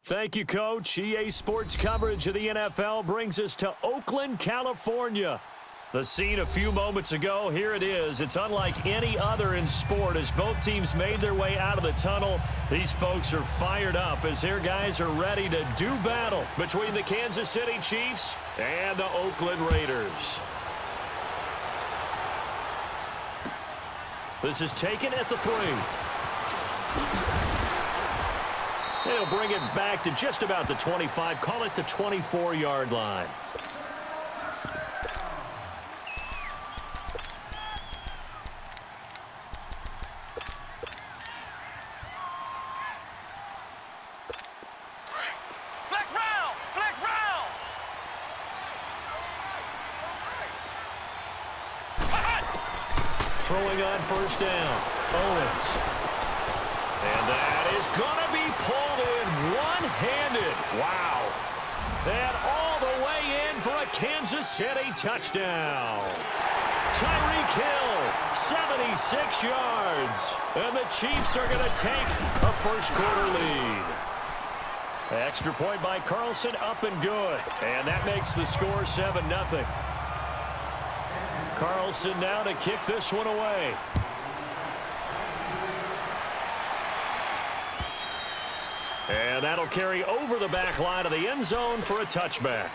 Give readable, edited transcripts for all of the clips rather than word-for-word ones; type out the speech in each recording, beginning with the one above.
Thank you, Coach. EA Sports coverage of the NFL brings us to Oakland, California. The scene a few moments ago, here it is. It's unlike any other in sport as both teams made their way out of the tunnel. These folks are fired up as their guys are ready to do battle between the Kansas City Chiefs and the Oakland Raiders. This is taken at the 3. They'll bring it back to just about the 25, call it the 24-yard line. Throwing on first down, Owens. And that is going to be pulled in one-handed. Wow. And all the way in for a Kansas City touchdown. Tyreek Hill, 76 yards. And the Chiefs are going to take a first-quarter lead. Extra point by Carlson, up and good. And that makes the score 7-0. Carlson now to kick this one away. And that'll carry over the back line of the end zone for a touchback.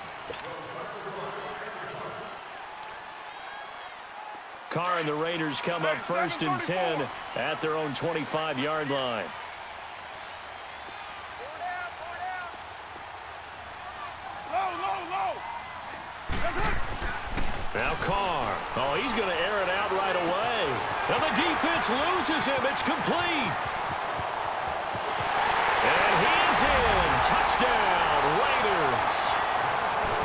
Carr and the Raiders come up first and 10 at their own 25-yard line. Now Carr. Oh, he's going to air it out right away. Now the defense loses him. It's complete. And he's in. Touchdown, Raiders.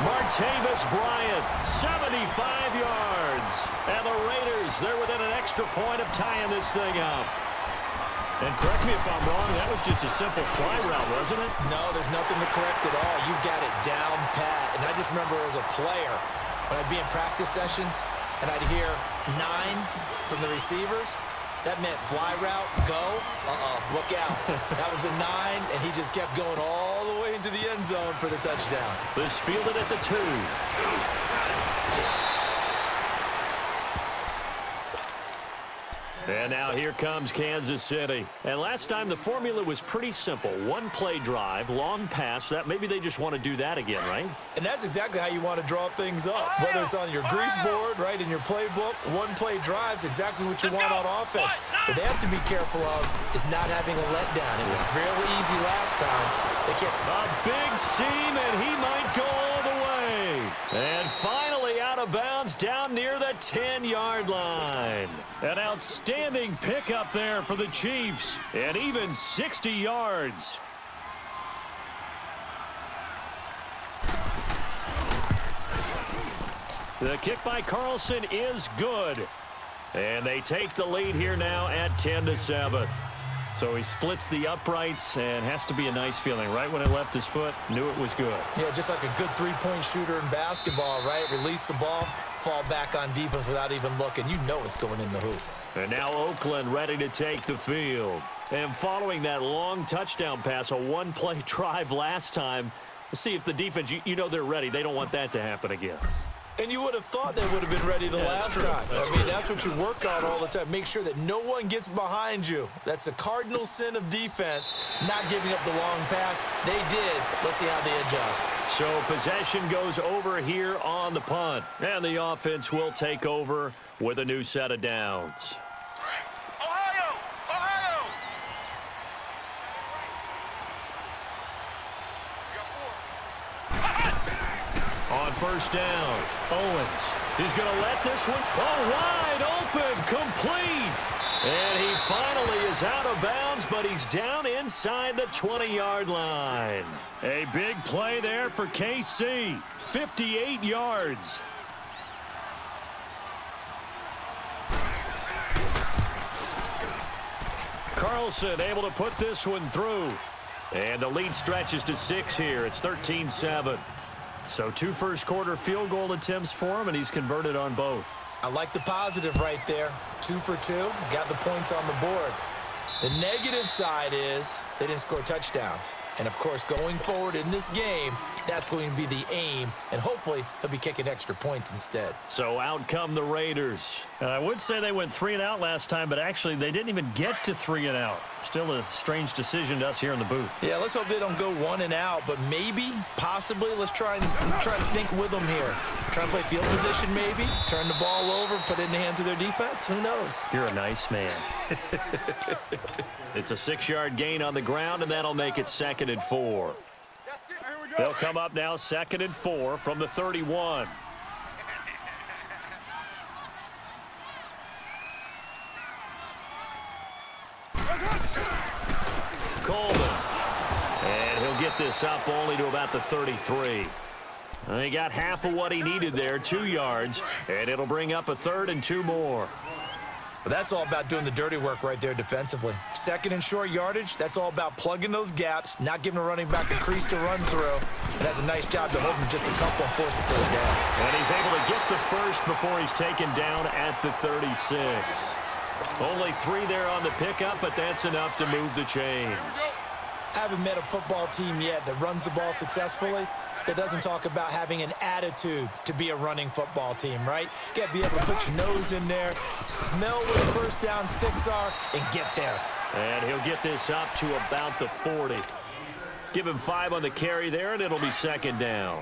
Martavis Bryant, 75 yards. And the Raiders, they're within an extra point of tying this thing up. And correct me if I'm wrong, that was just a simple fly route, wasn't it? No, there's nothing to correct at all. You got it down pat. And I just remember as a player, when I'd be in practice sessions and I'd hear 9 from the receivers, that meant fly route, go, look out. That was the 9, and he just kept going all the way into the end zone for the touchdown. This fielded at the 2. And now here comes Kansas City. And last time the formula was pretty simple. One play drive, long pass. That maybe they just want to do that again, right? And that's exactly how you want to draw things up. Whether it's on your grease board, right, in your playbook, one play drive's exactly what you want on offense. What they have to be careful of is not having a letdown. It was real easy last time. They kept a big seam, and he might go all the way. And finally out of bounds down near the 10-yard line. An outstanding pickup there for the Chiefs, and even 60 yards. The kick by Carlson is good. And they take the lead here now at 10-7. So he splits the uprights, and has to be a nice feeling. Right when it left his foot, knew it was good. Yeah, just like a good three-point shooter in basketball, right? Release the ball, fall back on defense without even looking. You know it's going in the hoop. And now Oakland ready to take the field. And following that long touchdown pass, a one-play drive last time, let's see if the defense, you know they're ready. They don't want that to happen again. And you would have thought they would have been ready the last time. That's what you work on all the time. Make sure that no one gets behind you. That's the cardinal sin of defense, not giving up the long pass. They did. Let's see how they adjust. So possession goes over here on the punt. And the offense will take over with a new set of downs. On first down, Owens. He's going to let this one go wide open, complete. And he finally is out of bounds, but he's down inside the 20-yard line. A big play there for KC, 58 yards. Carlson able to put this one through. And the lead stretches to 6 here. It's 13-7. So 2 first-quarter field goal attempts for him, and he's converted on both. I like the positive right there. 2 for 2. Got the points on the board. The negative side is they didn't score touchdowns. And, of course, going forward in this game, that's going to be the aim, and hopefully they'll be kicking extra points instead. So out come the Raiders. I would say they went 3 and out last time, but actually they didn't even get to 3 and out. Still a strange decision to us here in the booth. Yeah, let's hope they don't go 1 and out, but maybe, possibly, let's try to think with them here. Try and play field position maybe, turn the ball over, put it in the hands of their defense. Who knows? You're a nice man. It's a 6-yard gain on the ground, and that'll make it 2nd and 4. They'll come up now 2nd and 4 from the 31. Coleman. And he'll get this up only to about the 33. He got half of what he needed there, 2 yards, and it'll bring up a 3rd and 2 more. But that's all about doing the dirty work right there defensively. 2nd and short yardage, that's all about plugging those gaps, not giving a running back a crease to run through. And that's a nice job to hold him just a couple and force it to 3rd down. And he's able to get the first before he's taken down at the 36. Only 3 there on the pickup, but that's enough to move the chains. I haven't met a football team yet that runs the ball successfully that doesn't talk about having an attitude to be a running football team, right? You got to be able to put your nose in there, smell where the first down sticks are, and get there. And he'll get this up to about the 40. Give him 5 on the carry there, and it'll be 2nd down.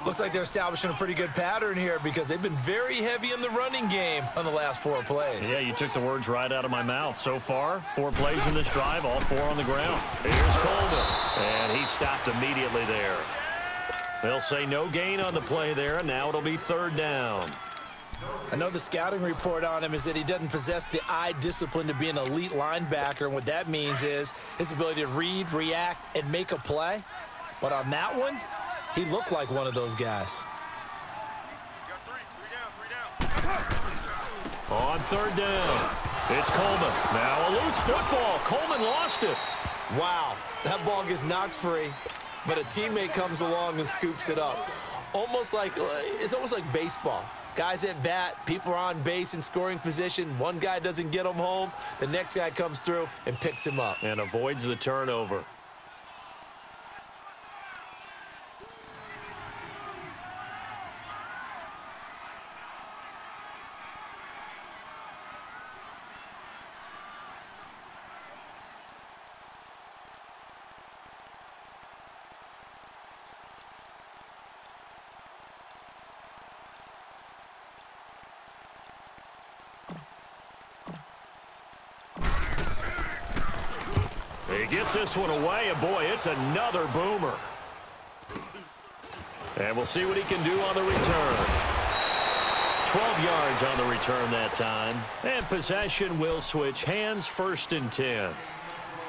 Looks like they're establishing a pretty good pattern here because they've been very heavy in the running game on the last 4 plays. Yeah, you took the words right out of my mouth. So far, 4 plays in this drive, all 4 on the ground. Here's Coleman, and he stopped immediately there. They'll say no gain on the play there, and now it'll be 3rd down. I know the scouting report on him is that he doesn't possess the eye discipline to be an elite linebacker, and what that means is his ability to read, react, and make a play. But on that one, he looked like one of those guys. On 3rd down, it's Coleman. Now a loose football. Coleman lost it. Wow, that ball gets knocked free, but a teammate comes along and scoops it up. It's almost like baseball. Guys at bat, people are on base in scoring position. One guy doesn't get him home. The next guy comes through and picks him up. And avoids the turnover. He gets this one away, and boy, it's another boomer. And we'll see what he can do on the return. 12 yards on the return that time. And possession will switch hands, 1st and 10.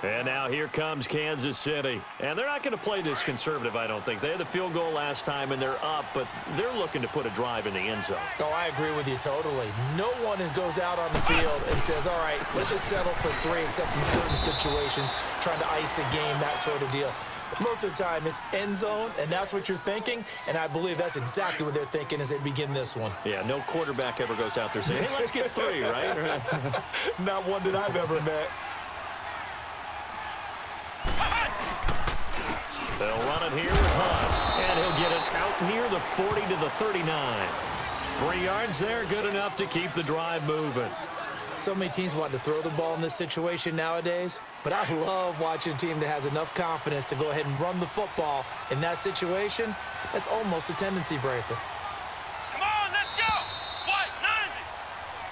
And now here comes Kansas City. And they're not going to play this conservative, I don't think. They had the field goal last time, and they're up, but they're looking to put a drive in the end zone. Oh, I agree with you totally. No one goes out on the field and says, all right, let's just settle for 3, except in certain situations, trying to ice a game, that sort of deal. Most of the time, it's end zone, and that's what you're thinking, and I believe that's exactly what they're thinking as they begin this one. Yeah, no quarterback ever goes out there saying, hey, let's get 3, right? Not one that I've ever met. They'll run it here with Hunt, and he'll get it out near the 40 to the 39. 3 yards there, good enough to keep the drive moving. So many teams want to throw the ball in this situation nowadays, but I love watching a team that has enough confidence to go ahead and run the football in that situation. That's almost a tendency breaker.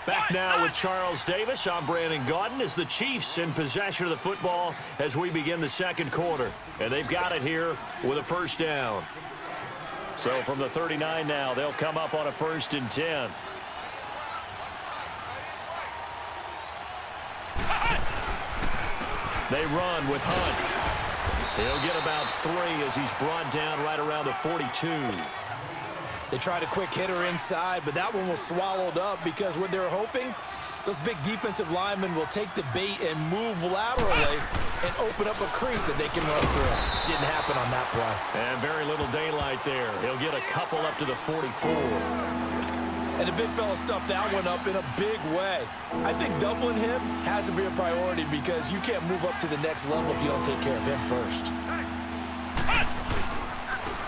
Back now with Charles Davis. I'm Brandon Gaudin as the Chiefs in possession of the football as we begin the 2nd quarter. And they've got it here with a 1st down. So from the 39 now, they'll come up on a 1st and 10. They run with Hunt. He'll get about 3 as he's brought down right around the 42. They tried a quick hitter inside, but that one was swallowed up because what they're hoping, those big defensive linemen will take the bait and move laterally and open up a crease that they can run through. Didn't happen on that play. And very little daylight there. He'll get a couple up to the 44. And the big fella stuffed that one up in a big way. I think doubling him has to be a priority because you can't move up to the next level if you don't take care of him first.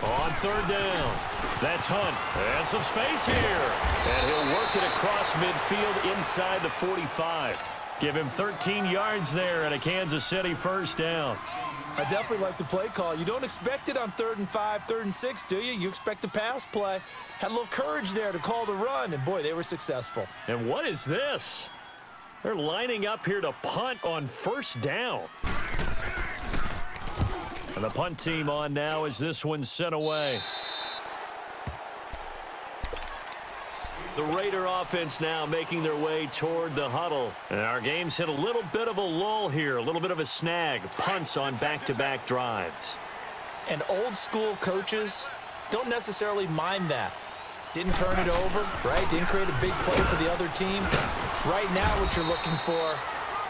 On third down, that's Hunt. And some space here. And he'll work it across midfield inside the 45. Give him 13 yards there and a Kansas City first down. I definitely like the play call. You don't expect it on 3rd and 5, 3rd and 6, do you? You expect a pass play. Had a little courage there to call the run, and boy, they were successful. And what is this? They're lining up here to punt on first down. And the punt team on now as this one's sent away. The Raider offense now making their way toward the huddle. And our game's hit a little bit of a lull here, a little bit of a snag. Punts on back-to-back drives. And old-school coaches don't necessarily mind that. Didn't turn it over, right? Didn't create a big play for the other team. Right now what you're looking for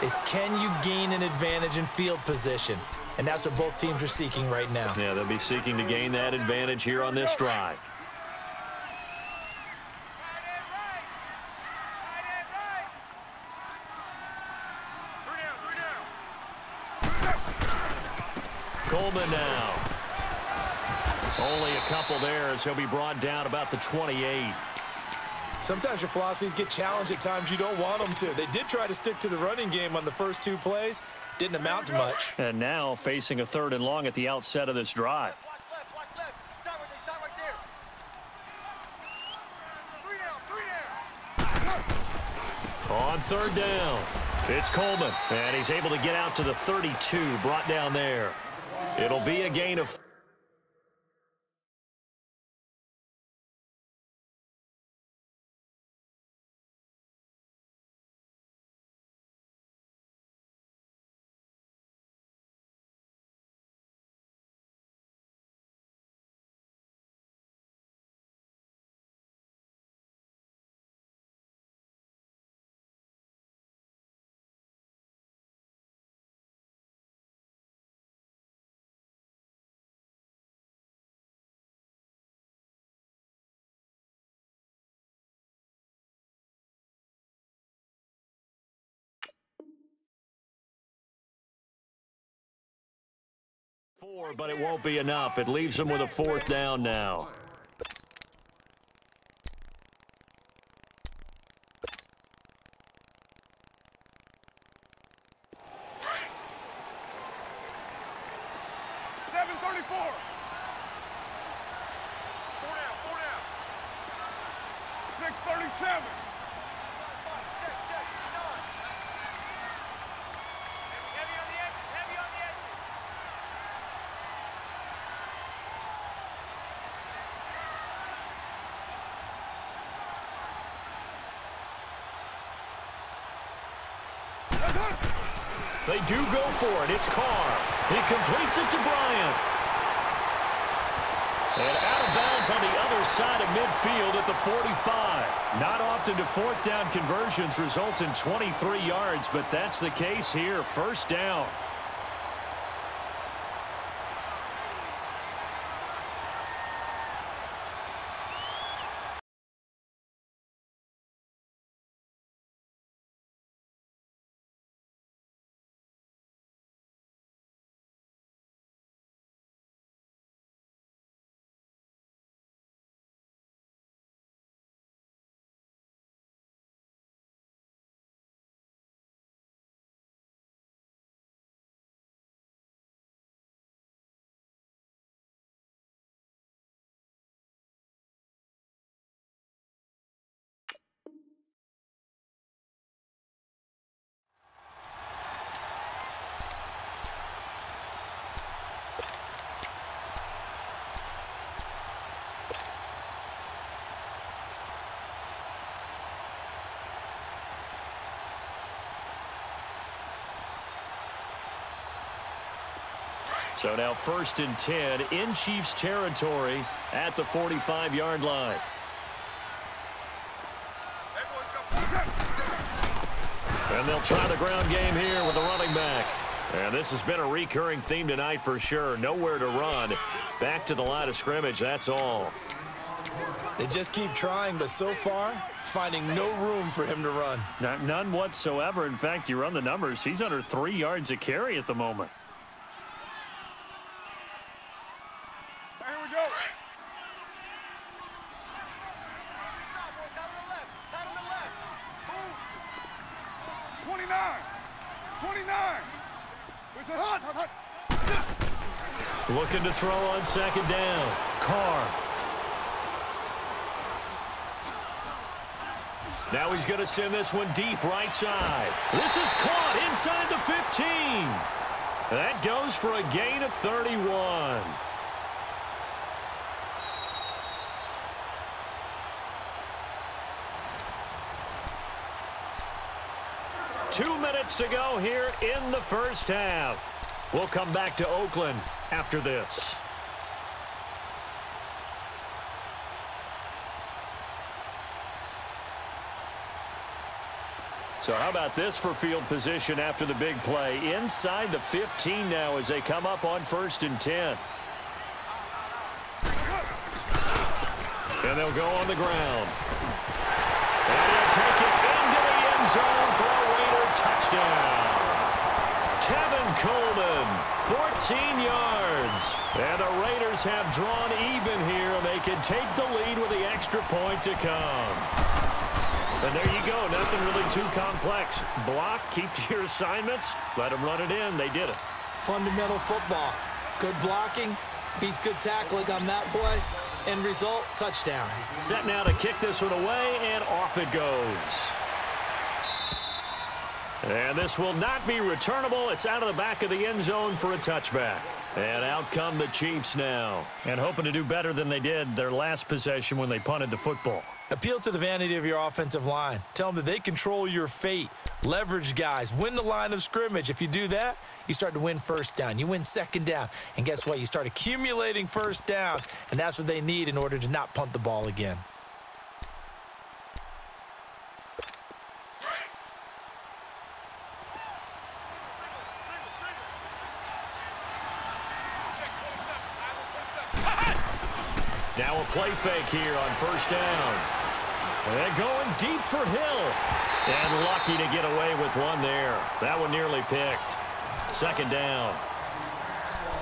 is can you gain an advantage in field position? And that's what both teams are seeking right now. Yeah, they'll be seeking to gain that advantage here on this drive. Coleman now. Only a couple there as he'll be brought down about the 28. Sometimes your philosophies get challenged at times you don't want them to. They did try to stick to the running game on the first 2 plays. Didn't amount to much. And now facing a 3rd and long at the outset of this drive. Watch left, watch left. Start right there. 3 down. On 3rd down, it's Coleman. And he's able to get out to the 32, brought down there. It'll be a gain of 4, but it won't be enough. It leaves them with a 4th down now. They do go for it. It's Carr. He completes it to Bryant. And out of bounds on the other side of midfield at the 45. Not often do 4th down conversions result in 23 yards, but that's the case here. First down. So now 1st and 10 in Chiefs territory at the 45-yard line. And they'll try the ground game here with a running back. And this has been a recurring theme tonight for sure. Nowhere to run. Back to the line of scrimmage, that's all. They just keep trying, but so far, finding no room for him to run. None whatsoever. In fact, you run the numbers. He's under 3 yards a carry at the moment. Here we go. 29. 29. It's a hot. Looking to throw on second down. Carr. Now he's going to send this one deep right side. This is caught inside the 15. That goes for a gain of 31. Two minutes to go here in the first half. We'll come back to Oakland after this. So how about this for field position after the big play? Inside the 15 now as they come up on 1st and 10. And they'll go on the ground. And they'll take it into the end zone for a Raider touchdown. Tevin Coleman, 14 yards. And the Raiders have drawn even here, and they can take the lead with the extra point to come. And there you go. Nothing really too complex. Block, keep to your assignments, let them run it in. They did it. Fundamental football. Good blocking beats good tackling on that play. End result, touchdown. Set now to kick this one away, and off it goes. And this will not be returnable. It's out of the back of the end zone for a touchback. And out come the Chiefs now. And hoping to do better than they did their last possession when they punted the football. Appeal to the vanity of your offensive line. Tell them that they control your fate. Leverage guys. Win the line of scrimmage. If you do that, you start to win first down. You win second down. And guess what? You start accumulating first downs. And that's what they need in order to not punt the ball again. Now a play fake here on 1st down. And going deep for Hill. And lucky to get away with one there. That one nearly picked. 2nd down.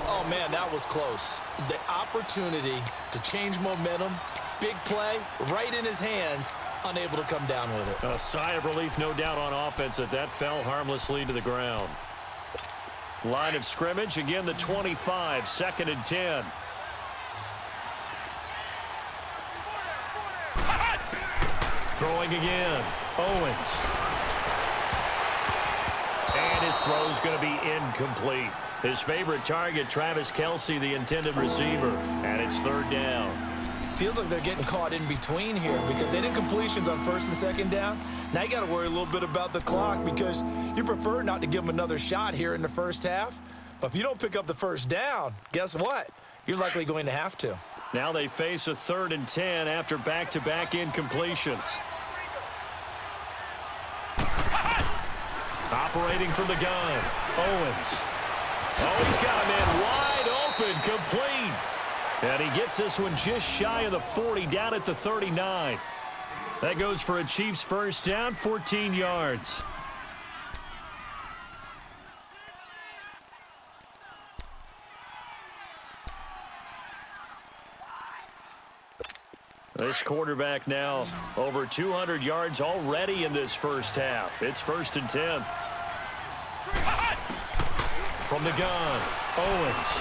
Oh, man, that was close. The opportunity to change momentum, big play, right in his hands, unable to come down with it. A sigh of relief, no doubt, on offense that fell harmlessly to the ground. Line of scrimmage, again the 25, 2nd and 10. Throwing again, Owens. And his throw's going to be incomplete. His favorite target, Travis Kelce, the intended receiver. And it's 3rd down. Feels like they're getting caught in between here because they did completions on 1st and 2nd down. Now you got to worry a little bit about the clock because you prefer not to give them another shot here in the first half. But if you don't pick up the 1st down, guess what? You're likely going to have to. Now they face a 3rd and 10 after back-to-back incompletions. Operating from the gun, Owens. Oh, he's got a man wide open, complete. And he gets this one just shy of the 40, down at the 39. That goes for a Chiefs 1st down, 14 yards. This quarterback now over 200 yards already in this first half. It's 1st and 10. From the gun, Owens.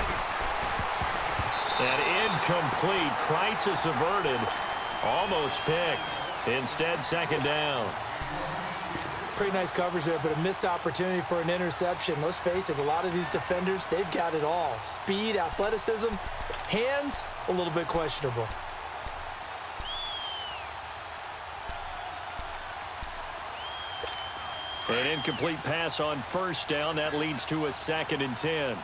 And incomplete. Crisis averted. Almost picked. Instead, 2nd down. Pretty nice coverage there, but a missed opportunity for an interception. Let's face it, a lot of these defenders, they've got it all. Speed, athleticism, hands, a little bit questionable. An incomplete pass on 1st down. That leads to a 2nd and 10.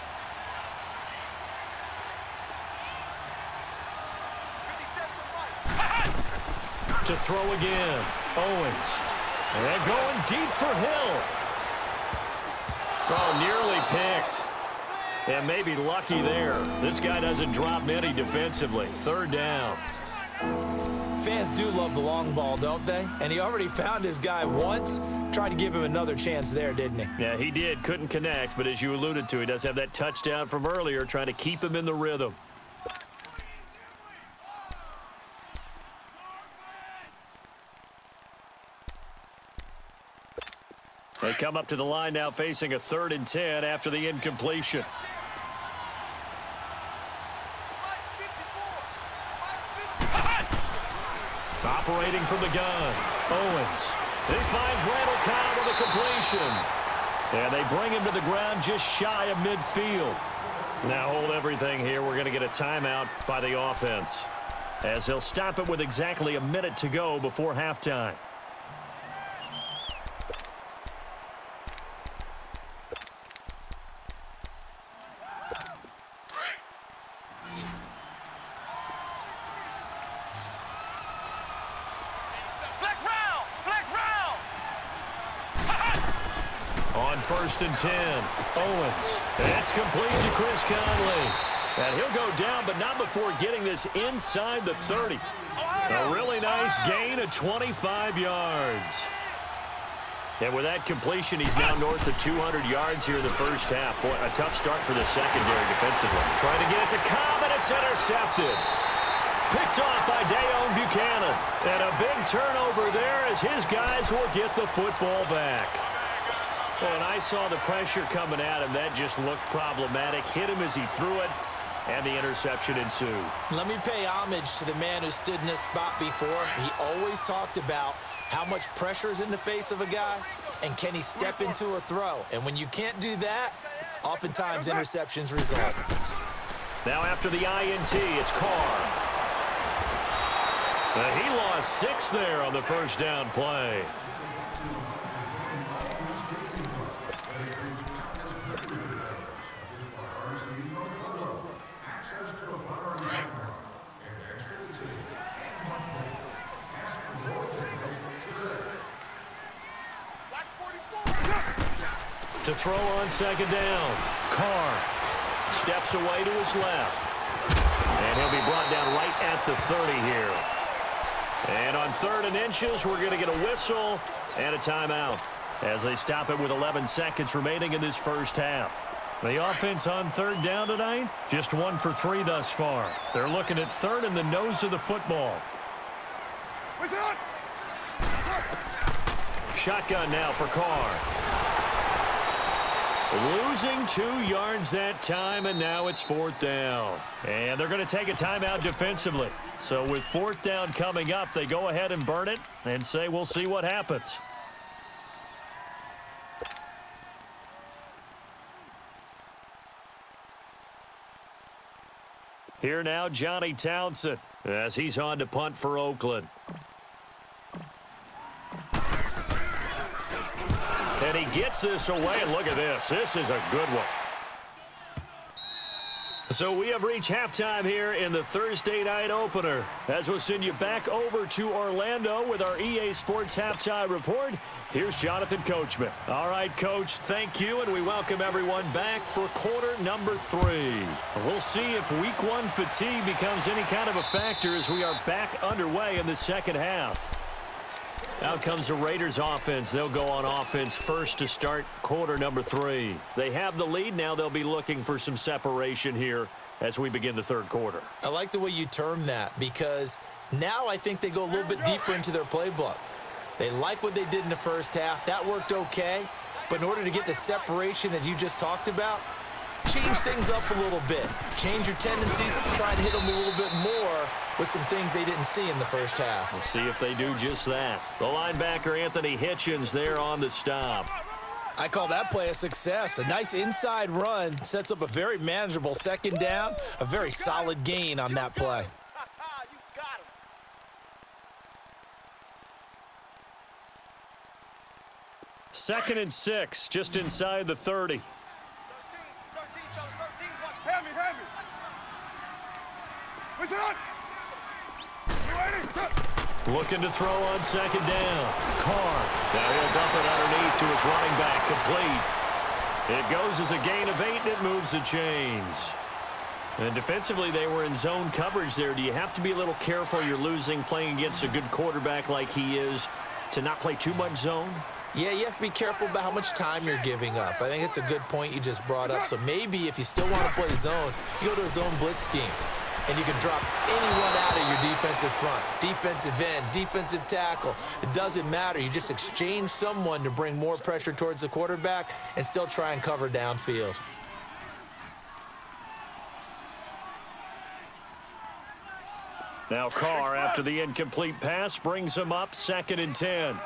To throw again, Owens. And going deep for Hill. Oh, nearly picked. And maybe lucky there. This guy doesn't drop many defensively. 3rd down. Fans do love the long ball, don't they? And he already found his guy once. Tried to give him another chance there, didn't he? Yeah, he did. Couldn't connect, but as you alluded to, he does have that touchdown from earlier, trying to keep him in the rhythm. They come up to the line now facing a 3rd and 10 after the incompletion. Operating from the gun, Owens. He finds Randall Cobb with a completion. And they bring him to the ground just shy of midfield. Now hold everything here. We're going to get a timeout by the offense, as they'll stop it with exactly a minute to go before halftime. On 1st and 10, Owens. It's complete to Chris Conley. And he'll go down, but not before getting this inside the 30. A really nice gain of 25 yards. And with that completion, he's now north of 200 yards here in the first half. Boy, a tough start for the secondary defensively. Trying to get it to Cobb, and it's intercepted. Picked off by Dayon Buchanan. And a big turnover there as his guys will get the football back. Well, and I saw the pressure coming at him. That just looked problematic. Hit him as he threw it, and the interception ensued. Let me pay homage to the man who stood in this spot before. He always talked about how much pressure is in the face of a guy, and can he step into a throw. And when you can't do that, oftentimes interceptions result. Now after the INT, it's Carr. He lost 6 there on the first down play. To throw on 2nd down, Carr steps away to his left. And he'll be brought down right at the 30 here. And on 3rd and inches, we're going to get a whistle and a timeout as they stop it with 11 seconds remaining in this first half. The offense on 3rd down tonight, just 1 for 3 thus far. They're looking at 3rd in the nose of the football. Shotgun now for Carr. Losing 2 yards that time, and now it's 4th down. And they're going to take a timeout defensively. So with 4th down coming up, they go ahead and burn it and say we'll see what happens. Here now, Johnny Townsend, as he's on to punt for Oakland. And he gets this away, and look at this. This is a good one. So we have reached halftime here in the Thursday night opener, as we'll send you back over to Orlando with our EA Sports Halftime Report. Here's Jonathan Coachman. All right, Coach, thank you, and we welcome everyone back for quarter number 3. We'll see if week 1 fatigue becomes any kind of a factor as we are back underway in the second half. Out comes the Raiders offense. They'll go on offense first to start quarter number 3. They have the lead. Now they'll be looking for some separation here as we begin the 3rd quarter. I like the way you term that, because now I think they go a little bit deeper into their playbook. They like what they did in the first half. That worked okay. But in order to get the separation that you just talked about, change things up a little bit. Change your tendencies. Try to hit them a little bit more with some things they didn't see in the first half. We'll see if they do just that. The linebacker, Anthony Hitchens, there on the stop. I call that play a success. A nice inside run sets up a very manageable 2nd down. A very solid gain on that play. 2nd and 6, just inside the 30. Hand me. Push it up. Looking to throw on 2nd down. Carr. Now he'll dump it underneath to his running back. Complete. It goes as a gain of 8, and it moves the chains. And defensively, they were in zone coverage there. Do you have to be a little careful? You're losing, playing against a good quarterback like he is, to not play too much zone? Yeah, you have to be careful about how much time you're giving up. I think it's a good point you just brought up. So maybe if you still want to play zone, you go to a zone blitz scheme. And you can drop anyone out of your defensive front, defensive end, defensive tackle. It doesn't matter. You just exchange someone to bring more pressure towards the quarterback and still try and cover downfield. Now Carr, after the incomplete pass, brings him up 2nd and 10.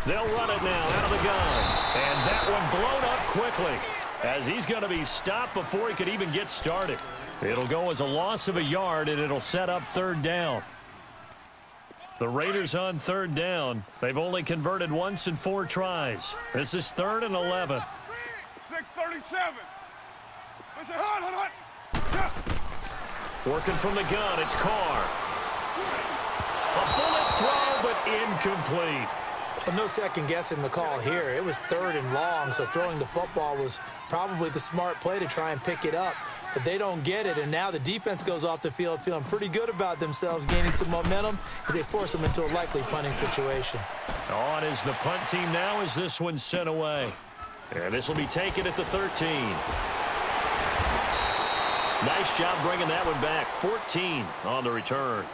They'll run it now out of the gun. And that one blown up quickly as he's going to be stopped before he could even get started. It'll go as a loss of a yard, and it'll set up 3rd down. The Raiders on 3rd down. They've only converted once in 4 tries. This is 3rd and 11. 6:37. Listen, hot. Working from the gun, it's Carr. A bullet throw, but incomplete. Well, no second guessing the call here. It was 3rd and long, so throwing the football was probably the smart play to try and pick it up. But they don't get it, and now the defense goes off the field feeling pretty good about themselves, gaining some momentum as they force them into a likely punting situation. On is the punt team now as this one's sent away. And this will be taken at the 13. Nice job bringing that one back. 14 on the return.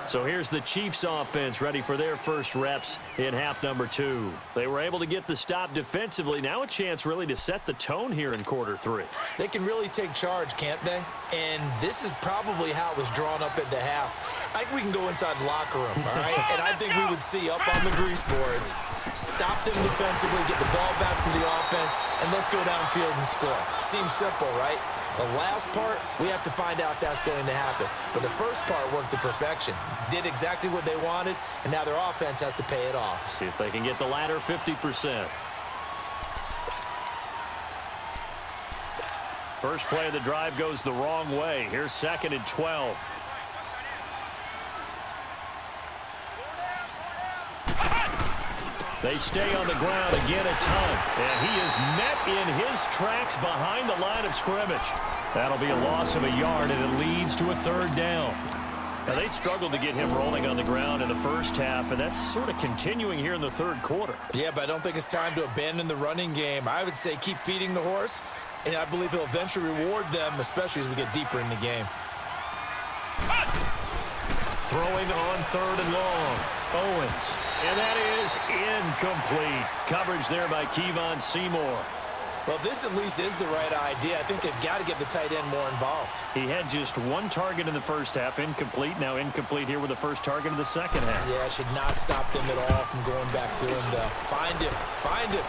So here's the Chiefs offense ready for their first reps in half number 2. They were able to get the stop defensively. Now a chance really to set the tone here in quarter 3. They can really take charge, can't they? And this is probably how it was drawn up at the half. I think we can go inside the locker room, all right? And I think we would see up on the grease boards, stop them defensively, get the ball back for the offense, and let's go downfield and score. Seems simple, right? The last part, we have to find out that's going to happen. But the first part worked to perfection. Did exactly what they wanted, and now their offense has to pay it off. See if they can get the latter 50%. First play of the drive goes the wrong way. Here's 2nd and 12. They stay on the ground. Again, it's Hunt. And he is met in his tracks behind the line of scrimmage. That'll be a loss of a yard, and it leads to a 3rd down. Now, they struggled to get him rolling on the ground in the first half, and that's sort of continuing here in the 3rd quarter. Yeah, but I don't think it's time to abandon the running game. I would say keep feeding the horse, and I believe he'll eventually reward them, especially as we get deeper in the game. Throwing on 3rd and long. Owens. And that is incomplete. Coverage there by Kevon Seymour. Well, this at least is the right idea. I think they've got to get the tight end more involved. He had just 1 target in the first half, incomplete. Now incomplete here with the first target of the second half. Yeah, should not stop them at all from going back to him, though. Find him. Find him.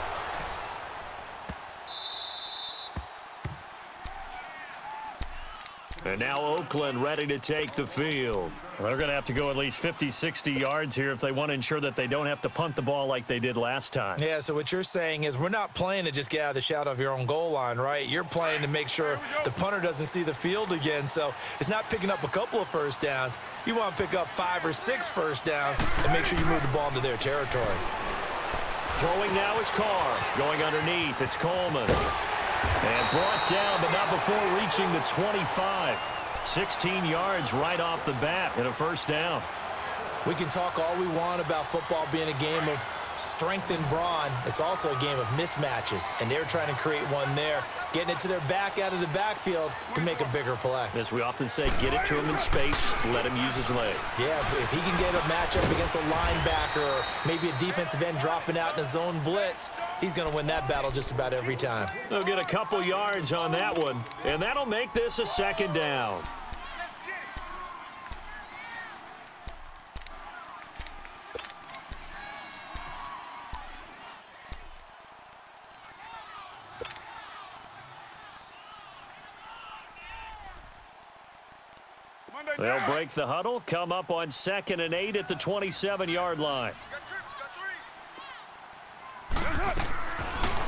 And now Oakland ready to take the field. They're going to have to go at least 50, 60 yards here if they want to ensure that they don't have to punt the ball like they did last time. Yeah, so what you're saying is we're not playing to just get out of the shadow of your own goal line, right? You're playing to make sure the punter doesn't see the field again. So it's not picking up a couple of first downs. You want to pick up 5 or 6 first downs and make sure you move the ball into their territory. Throwing now is Carr. Going underneath, it's Coleman. And brought down, but not before reaching the 25. 16 yards right off the bat and a 1st down. We can talk all we want about football being a game of strength and brawn. It's also a game of mismatches, and they're trying to create one there, getting it to their back out of the backfield to make a bigger play. As we often say, get it to him in space, let him use his leg. Yeah, if he can get a matchup against a linebacker or maybe a defensive end dropping out in a zone blitz, he's going to win that battle just about every time. They'll get a couple yards on that one, and that'll make this a 2nd down. They'll break the huddle, come up on 2nd and 8 at the 27-yard line.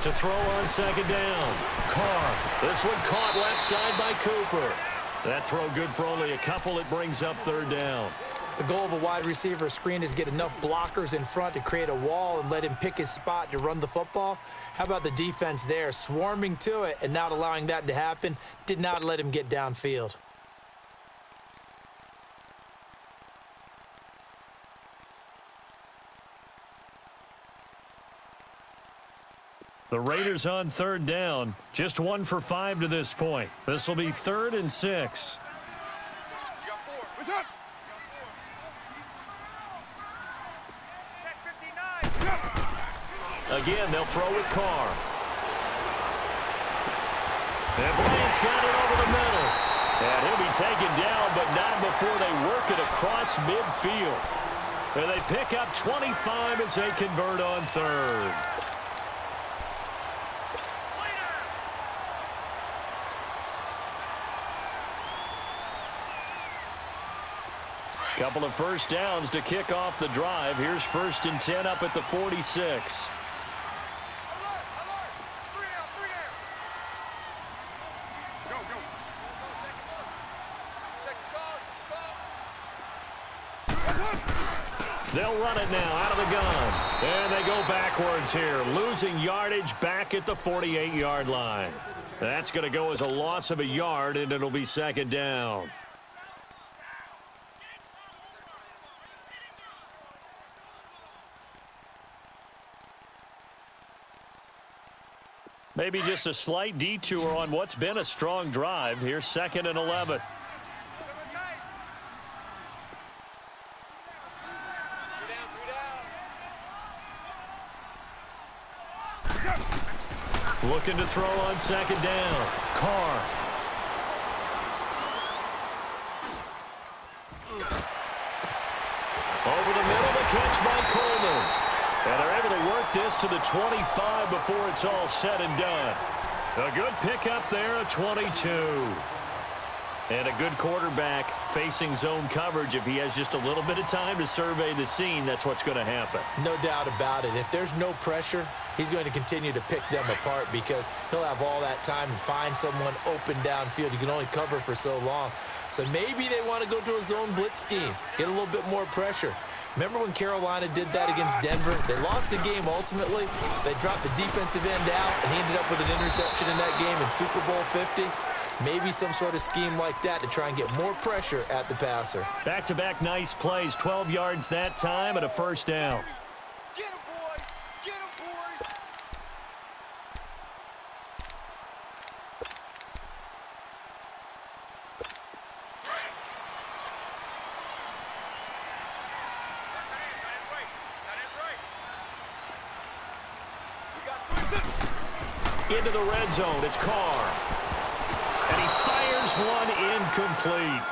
To throw on 2nd down. Carr. This one caught left side by Cooper. That throw good for only a couple. It brings up 3rd down. The goal of a wide receiver screen is get enough blockers in front to create a wall and let him pick his spot to run the football. How about the defense there, swarming to it and not allowing that to happen? Did not let him get downfield. The Raiders on third down. Just 1 for 5 to this point. This will be 3rd and 6. You got 4. What's up? Check 59. Again, they'll throw with Carr. And Bryant's got it over the middle. And he'll be taken down, but not before they work it across midfield. And they pick up 25 as they convert on 3rd. Couple of first downs to kick off the drive. Here's 1st and 10 up at the 46. Alert! Alert! 3 down! 3 down! Go, go! Check the call! They'll run it now out of the gun. And they go backwards here, losing yardage back at the 48-yard line. That's going to go as a loss of a yard, and it'll be 2nd down. Maybe just a slight detour on what's been a strong drive. Here's 2nd and 11. Looking to throw on 2nd down. Carr. Over the middle, the catch by Coleman. And they're able to work this to the 25 before it's all said and done. A good pickup there, a 22. And a good quarterback facing zone coverage. If he has just a little bit of time to survey the scene, that's what's going to happen. No doubt about it. If there's no pressure, he's going to continue to pick them apart because he'll have all that time to find someone open downfield. You can only cover for so long. So maybe they want to go to a zone blitz scheme, get a little bit more pressure. Remember when Carolina did that against Denver? They lost the game ultimately. They dropped the defensive end out, and he ended up with an interception in that game in Super Bowl 50. Maybe some sort of scheme like that to try and get more pressure at the passer. Back-to-back nice plays, 12 yards that time and a 1st down. Get him, boy! Get him, boy! Into the red zone, it's Carr. And he fires one incomplete.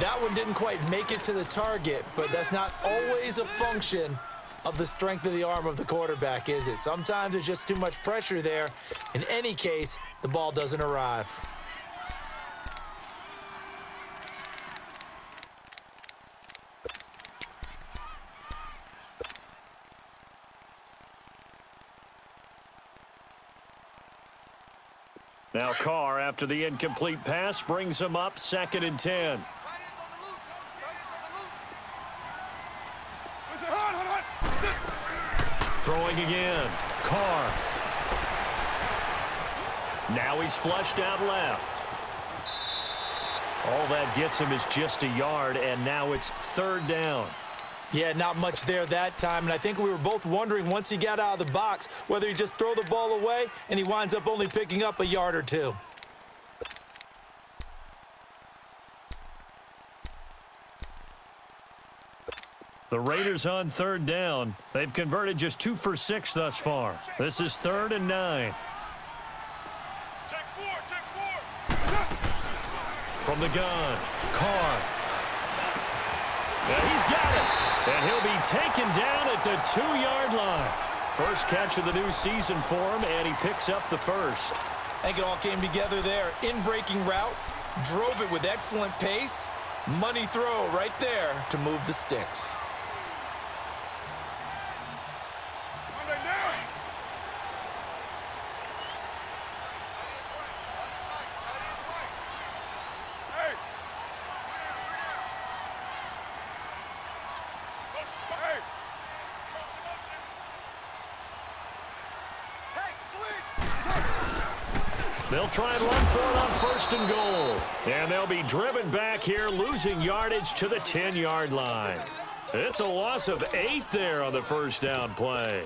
That one didn't quite make it to the target, but that's not always a function of the strength of the arm of the quarterback, is it? Sometimes there's just too much pressure there. In any case, the ball doesn't arrive. Now Carr, after the incomplete pass, brings him up 2nd and 10. Throwing again. Carr. Now he's flushed out left. All that gets him is just a yard, and now it's 3rd down. Yeah, not much there that time, and I think we were both wondering once he got out of the box whether he just throw the ball away, and he winds up only picking up a yard or two. The Raiders on 3rd down. They've converted just 2 for 6 thus far. This is 3rd and 9. Check 4, check 4. From the gun, Carr. Yeah, he's got it. And he'll be taken down at the 2-yard line. First catch of the new season for him, and he picks up the 1st. I think it all came together there. In-breaking route, drove it with excellent pace. Money throw right there to move the sticks. They'll try and run for it on 1st and goal. And they'll be driven back here, losing yardage to the 10-yard line. It's a loss of 8 there on the first down play.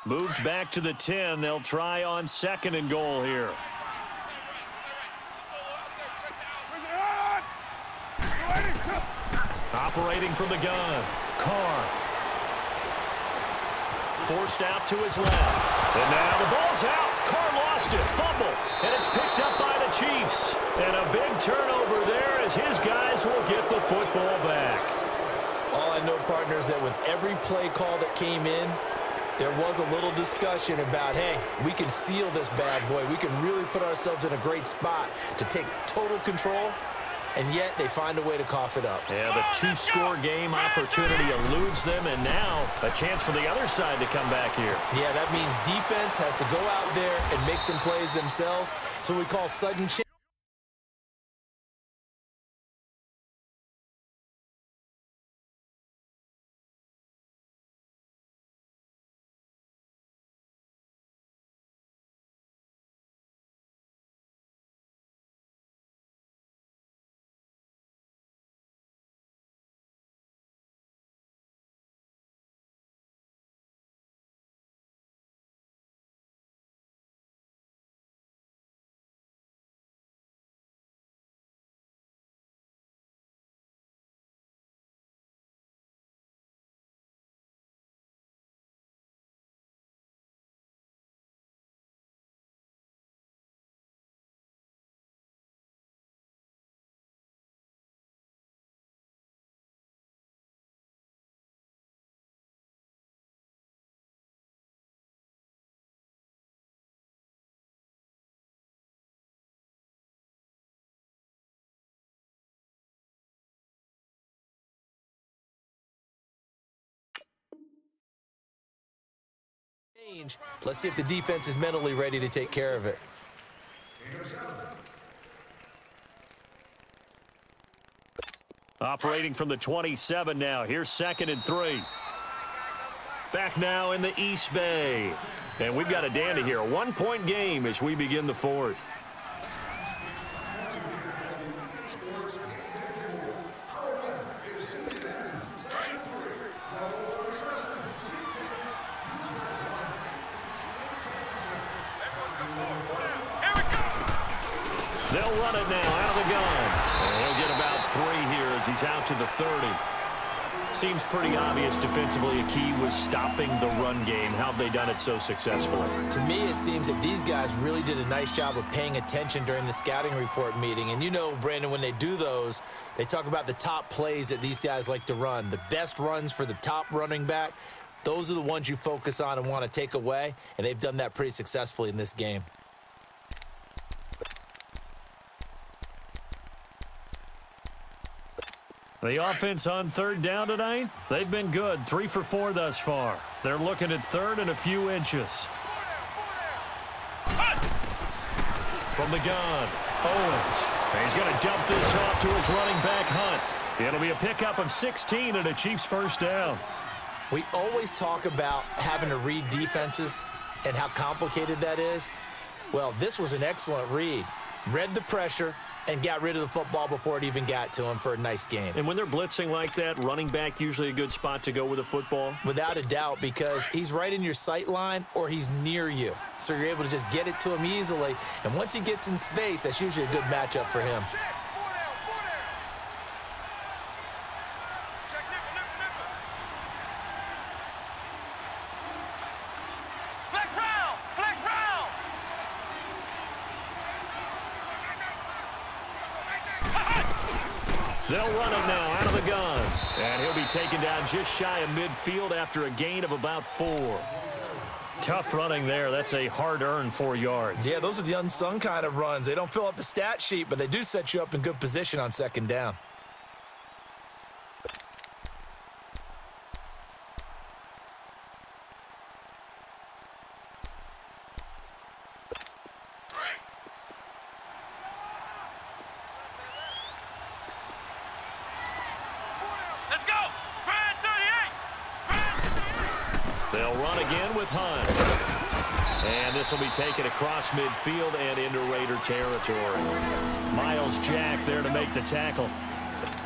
Moved back to the 10. They'll try on 2nd and goal here. Operating from the gun. Carr. Forced out to his left. And now the ball's out. Carr lost it. Fumble. And it's picked up by the Chiefs. And a big turnover there as his guys will get the football back. All I know, partners, that with every play call that came in, there was a little discussion about, hey, we can seal this bad boy. We can really put ourselves in a great spot to take total control. And yet they find a way to cough it up. Yeah, the 2-score game opportunity eludes them, and now a chance for the other side to come back here. Yeah, that means defense has to go out there and make some plays themselves. So we call sudden change. Let's see if the defense is mentally ready to take care of it. Operating from the 27 now. Here's 2nd and 3. Back now in the East Bay. And we've got a dandy here. A 1-point game as we begin the 4th. They'll run it now out of the gun. And he'll get about 3 here as he's out to the 30. Seems pretty obvious defensively a key was stopping the run game. How have they done it so successfully? To me, it seems that these guys really did a nice job of paying attention during the scouting report meeting. And you know, Brandon, when they do those, they talk about the top plays that these guys like to run. The best runs for the top running back, those are the ones you focus on and want to take away. And they've done that pretty successfully in this game. The offense on 3rd down tonight, they've been good. 3 for 4 thus far. They're looking at 3rd and a few inches. From the gun, Owens. He's going to dump this off to his running back, Hunt. It'll be a pickup of 16 and a Chiefs 1st down. We always talk about having to read defenses and how complicated that is. Well, this was an excellent read. Read the pressure and got rid of the football before it even got to him for a nice game. And when they're blitzing like that, running back usually a good spot to go with a football? Without a doubt, because he's right in your sight line or he's near you. So you're able to just get it to him easily. And once he gets in space, that's usually a good matchup for him. They'll run it now out of the gun. And he'll be taken down just shy of midfield after a gain of about 4. Tough running there. That's a hard-earned 4 yards. Yeah, those are the unsung kind of runs. They don't fill up the stat sheet, but they do set you up in good position on 2nd down. They'll run again with Hunt. And this will be taken across midfield and into Raider territory. Miles Jack there to make the tackle.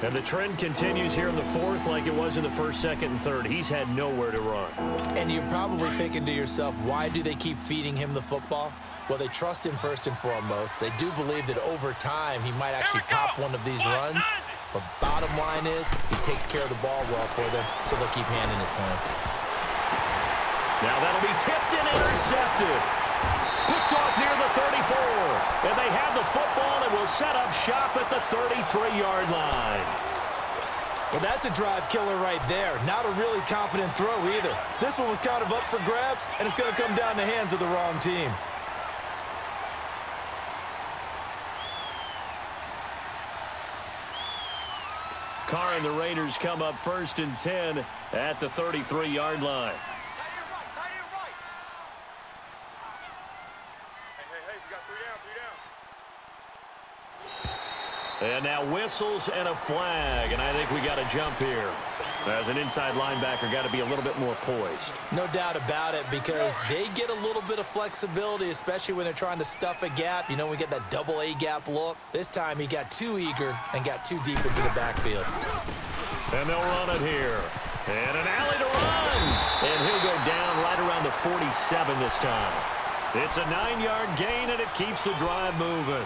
And the trend continues here in the fourth like it was in the first, second, and third. He's had nowhere to run. And you're probably thinking to yourself, why do they keep feeding him the football? Well, they trust him first and foremost. They do believe that over time he might actually pop one of these runs. But bottom line is he takes care of the ball well for them, so they'll keep handing it to him. Now that'll be tipped and intercepted. Picked off near the 34. And they have the football and will set up shop at the 33-yard line. Well, that's a drive killer right there. Not a really confident throw either. This one was kind of up for grabs, and it's going to come down the hands of the wrong team. Carr and the Raiders come up 1st and 10 at the 33-yard line. And now whistles and a flag, and I think we got a jump here. As an inside linebacker, got to be a little bit more poised. No doubt about it, because they get a little bit of flexibility, especially when they're trying to stuff a gap. You know, we get that double A gap look. This time he got too eager and got too deep into the backfield. And they'll run it here. And an alley to run. And he'll go down right around the 47 this time. It's a 9-yard gain, and it keeps the drive moving.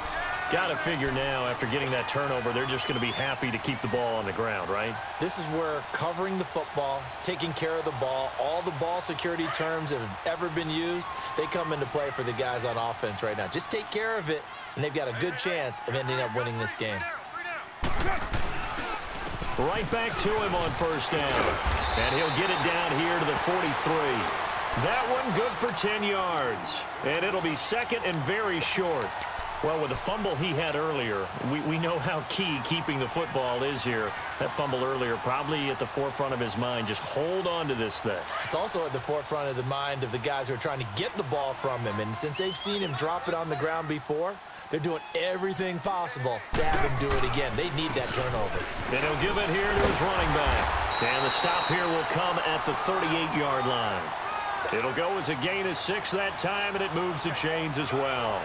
Got to figure now, after getting that turnover, they're just going to be happy to keep the ball on the ground, right? This is where covering the football, taking care of the ball, all the ball security terms that have ever been used, they come into play for the guys on offense right now. Just take care of it, and they've got a good chance of ending up winning this game. Right back to him on 1st down. And he'll get it down here to the 43. That one good for 10 yards. And it'll be 2nd and very short. Well, with the fumble he had earlier, we know how key keeping the football is here. That fumble earlier probably at the forefront of his mind. Just hold on to this thing. It's also at the forefront of the mind of the guys who are trying to get the ball from him. And since they've seen him drop it on the ground before, they're doing everything possible to have him do it again. They need that turnover. And he'll give it here to his running back. And the stop here will come at the 38-yard line. It'll go as a gain of 6 that time, and it moves the chains as well.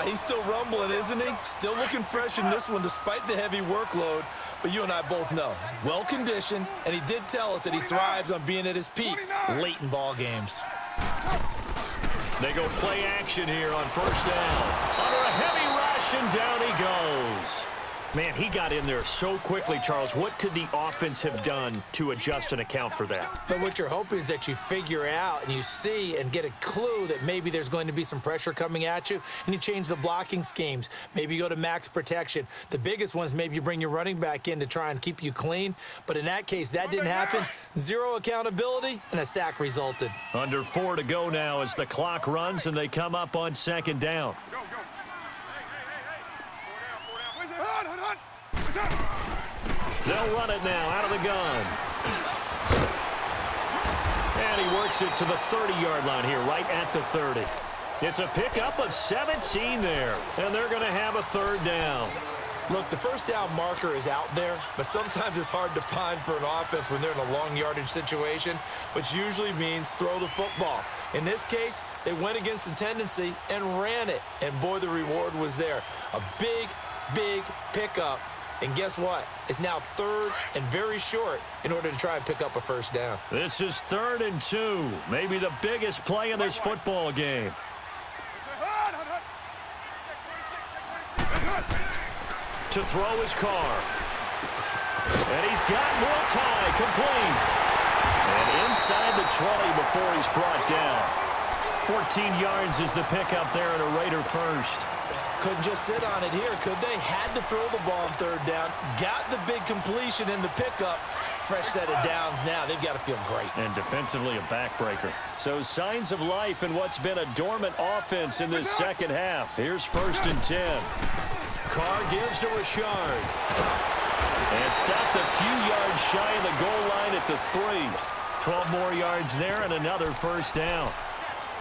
He's still rumbling, isn't he? Still looking fresh in this one despite the heavy workload. But you and I both know, well-conditioned, and he did tell us that he thrives on being at his peak late in ball games. They go play action here on 1st down. Under a heavy rush, and down he goes. Man, he got in there so quickly, Charles. What could the offense have done to adjust and account for that? But what you're hoping is that you figure out and you see and get a clue that maybe there's going to be some pressure coming at you, and you change the blocking schemes. Maybe you go to max protection. The biggest one is maybe you bring your running back in to try and keep you clean. But in that case, that didn't happen. 0 accountability, and a sack resulted. Under 4 to go now as the clock runs, and they come up on 2nd down. They'll run it now out of the gun. And he works it to the 30-yard line here, right at the 30. It's a pickup of 17 there, and they're going to have a 3rd down. Look, the 1st down marker is out there, but sometimes it's hard to find for an offense when they're in a long yardage situation, which usually means throw the football. In this case, they went against the tendency and ran it, and boy, the reward was there. A big pickup. And guess what? It's now 3rd and very short in order to try and pick up a 1st down. This is 3rd and 2. Maybe the biggest play in this football game. To throw his Carr. And he's got Multi complete. And inside the 20 before he's brought down. 14 yards is the pickup there at a Raider 1st. Couldn't just sit on it here, could they? Had to throw the ball on 3rd down. Got the big completion in the pickup. Fresh set of downs now. They've got to feel great. And defensively a backbreaker. So signs of life in what's been a dormant offense in this 2nd half. Here's 1st and 10. Carr gives to Richard. And stopped a few yards shy of the goal line at the 3. 12 more yards there and another 1st down.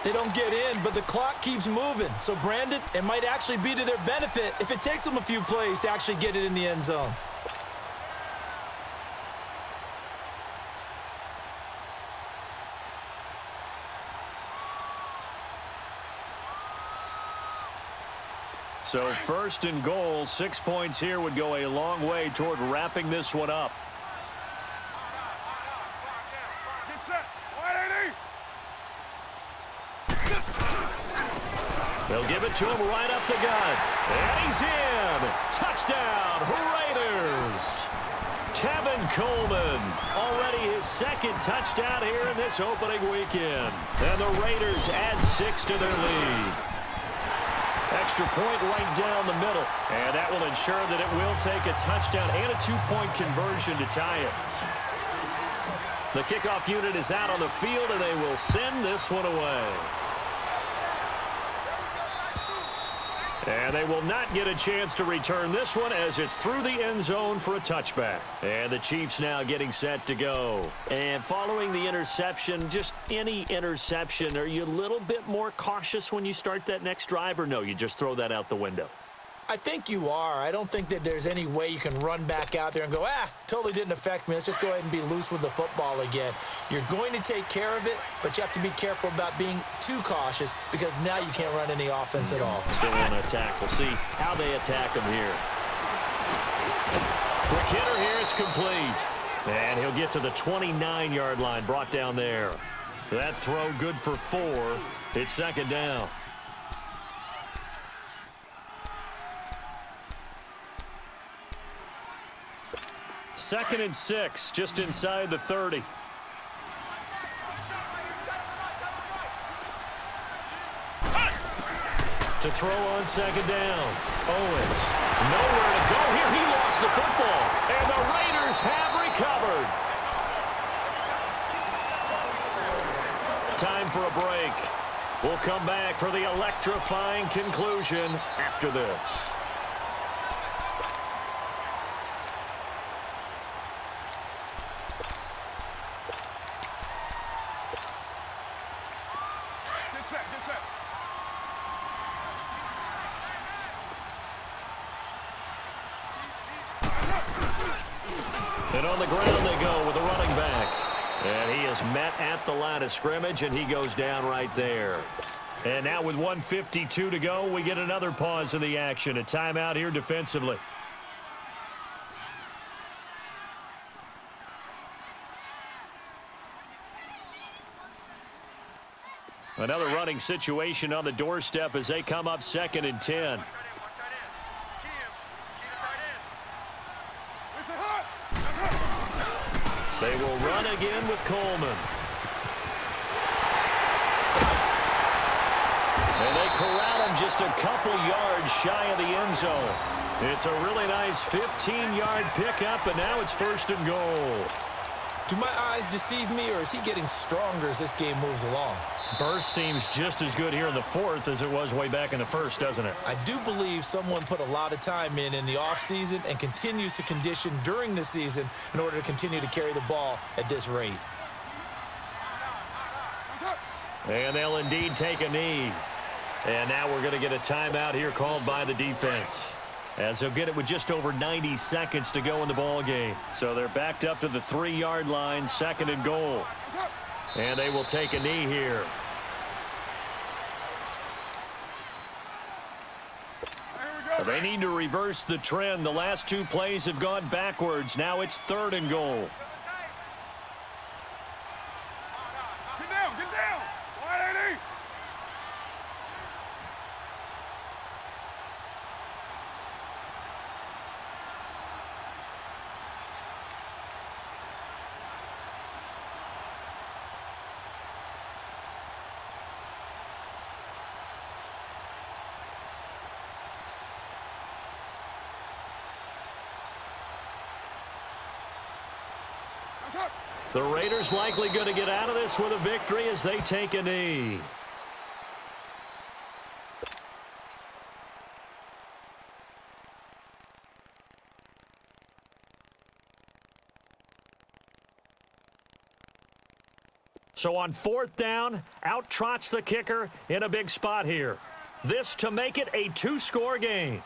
They don't get in, but the clock keeps moving. So, Brandon, it might actually be to their benefit if it takes them a few plays to actually get it in the end zone. So first and goal, 6 points here would go a long way toward wrapping this one up. Get set. 180. They'll give it to him right up the gut. And he's in. Touchdown, Raiders. Tevin Coleman, already his second touchdown here in this opening weekend. And the Raiders add 6 to their lead. Extra point right down the middle. And that will ensure that it will take a touchdown and a 2-point conversion to tie it. The kickoff unit is out on the field, and they will send this one away. And they will not get a chance to return this one as it's through the end zone for a touchback. And the Chiefs now getting set to go. And following the interception, just any interception, are you a little bit more cautious when you start that next drive, or no, you just throw that out the window? I think you are. I don't think that there's any way you can run back out there and go, totally didn't affect me. Let's just go ahead and be loose with the football again. You're going to take care of it, but you have to be careful about being too cautious because now you can't run any offense at all. Still on attack. We'll see how they attack him here. Quick hitter here. It's complete. And he'll get to the 29-yard line, brought down there. That throw good for 4. It's second down. Second and 6, just inside the 30. To throw on second down. Owens, nowhere to go here. He lost the football, and the Raiders have recovered. Time for a break. We'll come back for the electrifying conclusion after this. And on the ground they go with the running back. And he is met at the line of scrimmage, and he goes down right there. And now with 1:52 to go, we get another pause in the action. A timeout here defensively. Another running situation on the doorstep as they come up second and 10. They will run again with Coleman. And they corral him just a couple yards shy of the end zone. It's a really nice 15-yard pickup, and now it's first and goal. Do my eyes deceive me, or is he getting stronger as this game moves along? Burst seems just as good here in the fourth as it was way back in the first, doesn't it? I do believe someone put a lot of time in the offseason and continues to condition during the season in order to continue to carry the ball at this rate. And they'll indeed take a knee. And now we're going to get a timeout here called by the defense, as they'll get it with just over 90 seconds to go in the ball game. So they're backed up to the 3-yard line, second and goal. And they will take a knee here. They need to reverse the trend. The last 2 plays have gone backwards. Now it's third and goal. Get down, get down. 180. The Raiders likely going to get out of this with a victory as they take a knee. So on fourth down, out trots the kicker in a big spot here. This to make it a 2-score game.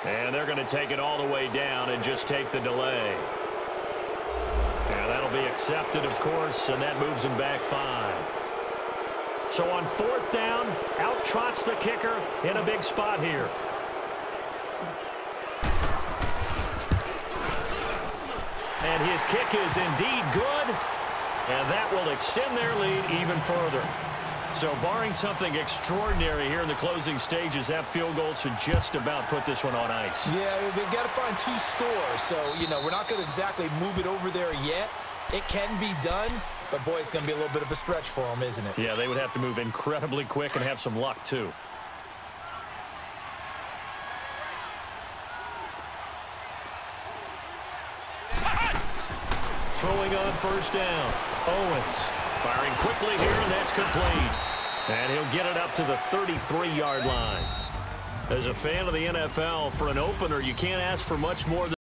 And they're going to take it all the way down and just take the delay. And that'll be accepted, of course, and that moves him back 5. So on 4th down, out trots the kicker in a big spot here. And his kick is indeed good, and that will extend their lead even further. So barring something extraordinary here in the closing stages, that field goal should just about put this one on ice. Yeah, they've got to find 2 scores. So, we're not going to exactly move it over there yet. It can be done, but, boy, it's going to be a little bit of a stretch for them, isn't it? Yeah, they would have to move incredibly quick and have some luck, too. Throwing on 1st down. Owens firing quickly here, and that's complete. And he'll get it up to the 33-yard line. As a fan of the NFL, for an opener, you can't ask for much more than